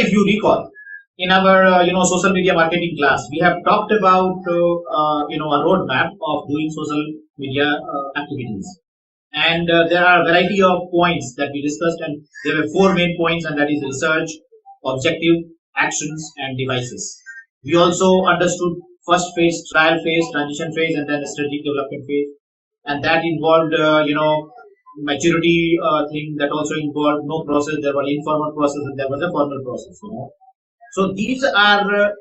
if you recall, in our social media marketing class, we have talked about a roadmap of doing social media activities, and there are a variety of points that we discussed, and there were four main points, and that is research, objective, actions, and devices. We also understood first phase, trial phase, transition phase, and then the strategic development phase, and that involved maturity thing, that also involved no process. There was informal process and there was a formal process. So these are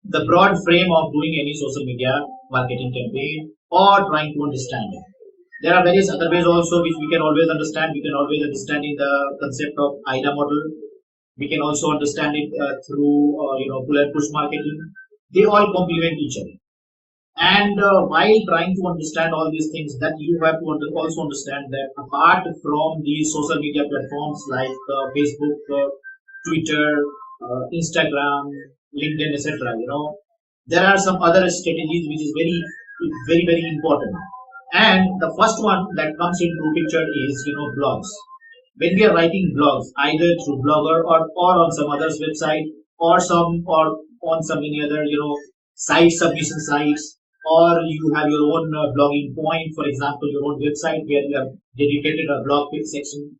the broad frame of doing any social media marketing campaign or trying to understand it. There are various other ways also which we can always understand. We can always understand in the concept of AIDA model. We can also understand it through pull and push marketing. They all complement each other. And while trying to understand all these things, that you have to also understand that apart from these social media platforms like Facebook, Twitter, Instagram, LinkedIn, etc., there are some other strategies which is very, very important. And the first one that comes into picture is blogs. When we are writing blogs, either through Blogger or on some other's website, or on some any other site, submission sites, or you have your own blogging point, for example, your own website where you have dedicated a blog page section,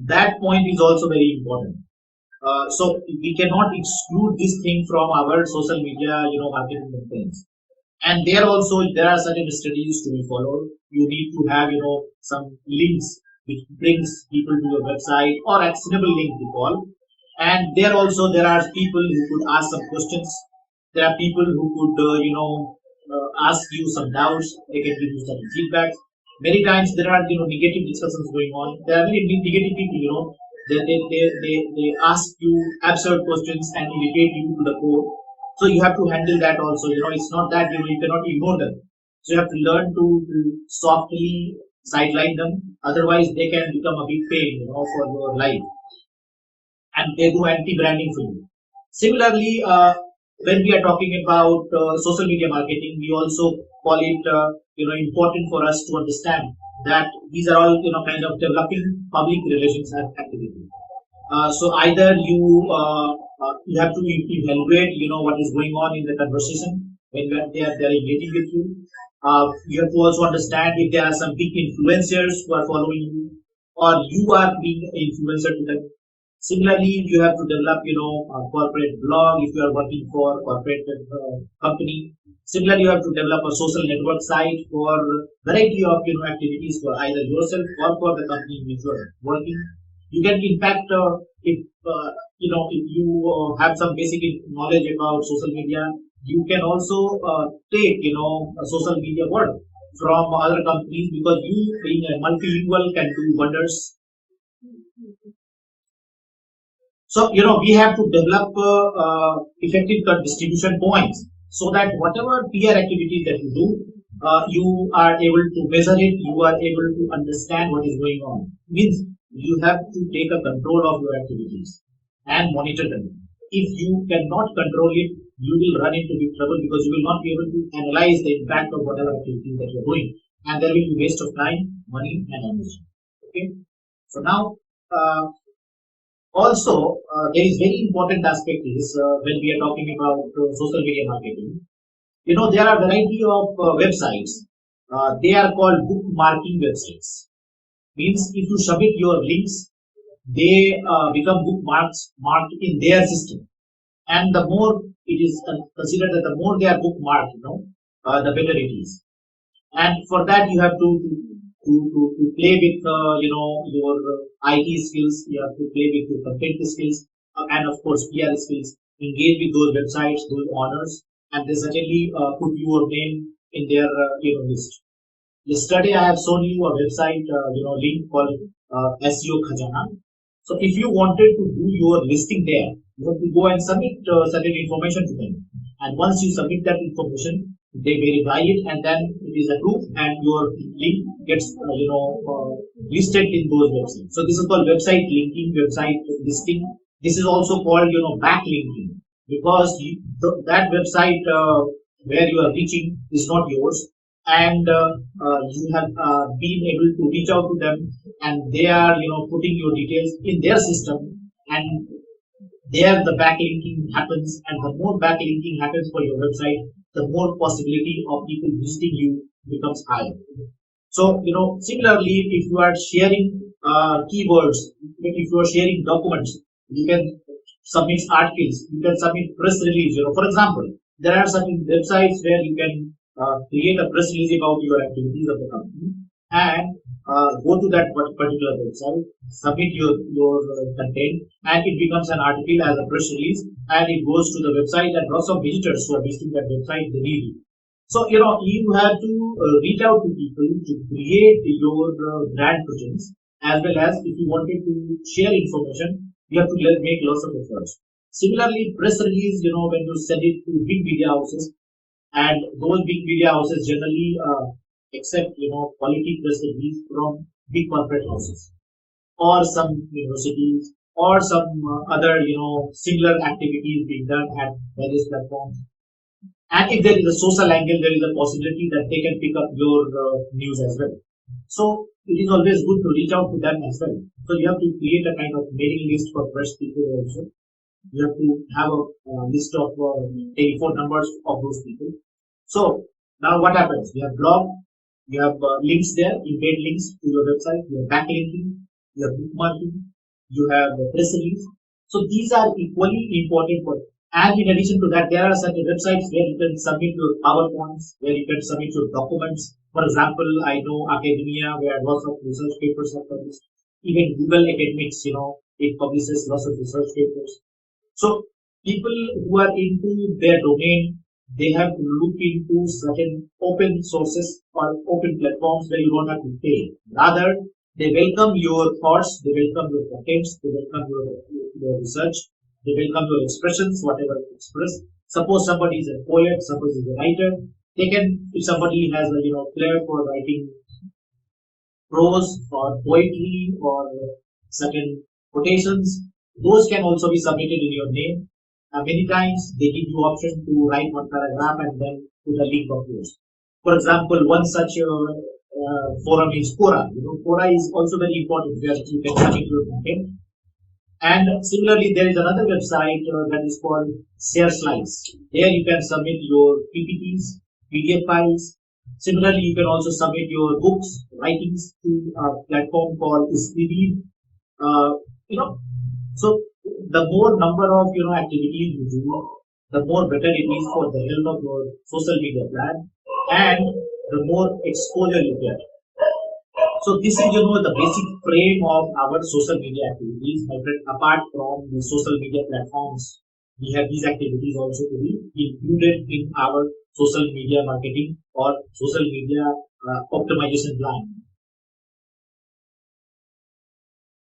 that point is also very important. So we cannot exclude this thing from our social media marketing campaigns. And there are certain strategies to be followed. You need to have some links which brings people to your website, or actionable link we call. And there are people who could ask some questions. There are people who could ask you some doubts. They can give you some feedback. Many times there are negative discussions going on. There are very negative people. They ask you absurd questions and irritate you to the core. So you have to handle that also. It's not that you cannot ignore them. So you have to learn to softly sideline them. Otherwise, they can become a big pain, for your life, and they do anti-branding for you. Similarly, when we are talking about social media marketing, we also call it important for us to understand that these are all kind of developing public relations activity. So either you have to evaluate what is going on in the conversation when they are engaging with you. You have to also understand if there are some big influencers who are following you, or you are being an influencer to them. Similarly, you have to develop a corporate blog if you are working for a corporate company. Similarly, you have to develop a social network site for variety of activities for either yourself or for the company in which you are working. You can, in fact, if you have some basic knowledge about social media, you can also take a social media work from other companies, because you being a multilingual can do wonders. So we have to develop effective distribution points, so that whatever PR activity that you do, you are able to measure it. You are able to understand what is going on. Means you have to take a control of your activities and monitor them. If you cannot control it, you will run into big trouble, because you will not be able to analyze the impact of whatever activity that you are doing, and there will be waste of time, money, and energy. Okay. So now, also there is very important aspect is when we are talking about social media marketing. There are variety of websites. They are called bookmarking websites. Means if you submit your links, they become bookmarks marked in their system, and the more it is considered that the more they are bookmarked, the better it is. And for that you have to play with your IT skills. You have to play with your content skills, and of course PR skills. Engage with those websites, those owners, and they certainly put your name in their list. Yesterday I have shown you a website link called SEO Khajana. So if you wanted to do your listing there, you have to go and submit certain information to them, and once you submit that information, they verify it, and then it is approved, and your link gets listed in those websites. So this is called website linking, website listing. This is also called backlinking, because that website where you are reaching is not yours, and you have been able to reach out to them, and they are putting your details in their system, and There the backlinking happens, and the more backlinking happens for your website, the more possibility of people visiting you becomes higher. So, similarly, if you are sharing keywords, if you are sharing documents, you can submit articles, you can submit press release. For example, there are certain websites where you can create a press release about your activities of the company and go to that particular website, submit your content, and it becomes an article as a press release, and it goes to the website, and lots of visitors who are visiting that website, they read it. So, you have to reach out to people to create your brand presence, as well as if you wanted to share information, you have to make lots of efforts. Similarly, press release, when you send it to big media houses, and those big media houses generally accept, quality press release from big corporate houses or some universities or some other, similar activities being done at various platforms. And if there is a social angle, there is a possibility that they can pick up your news as well. So it is always good to reach out to them as well. So you have to create a kind of mailing list for press people also. You have to have a list of telephone numbers of those people. So now what happens? You have blog, you have links there, embed links to your website, you have backlinking, you have bookmarking, you have press release. So these are equally important for. And in addition to that, there are certain websites where you can submit your PowerPoints, where you can submit your documents. For example, I know academia, where lots of research papers are published. Even Google Academics, it publishes lots of research papers. So people who are into their domain, they have to look into certain open sources or open platforms where you don't have to pay. Rather, they welcome your thoughts, they welcome your contents, they welcome your research, they welcome your expressions, whatever you express. Suppose somebody is a poet, suppose is a writer. They can, if somebody has a flair for writing prose or poetry or certain quotations, those can also be submitted in your name. Many times they give you option to write one paragraph and then put a link of yours. For example, one such forum is Quora. Quora is also very important where you can submit your content. And similarly, there is another website that is called Share Slides. There you can submit your PPTs, PDF files. Similarly, you can also submit your books, writings to a platform called Scribd. So the more number of activities you do, the more better it is for the health of your social media plan, and the more exposure you get. So this is the basic frame of our social media activities. Apart from the social media platforms, we have these activities also to be included in our social media marketing or social media optimization plan.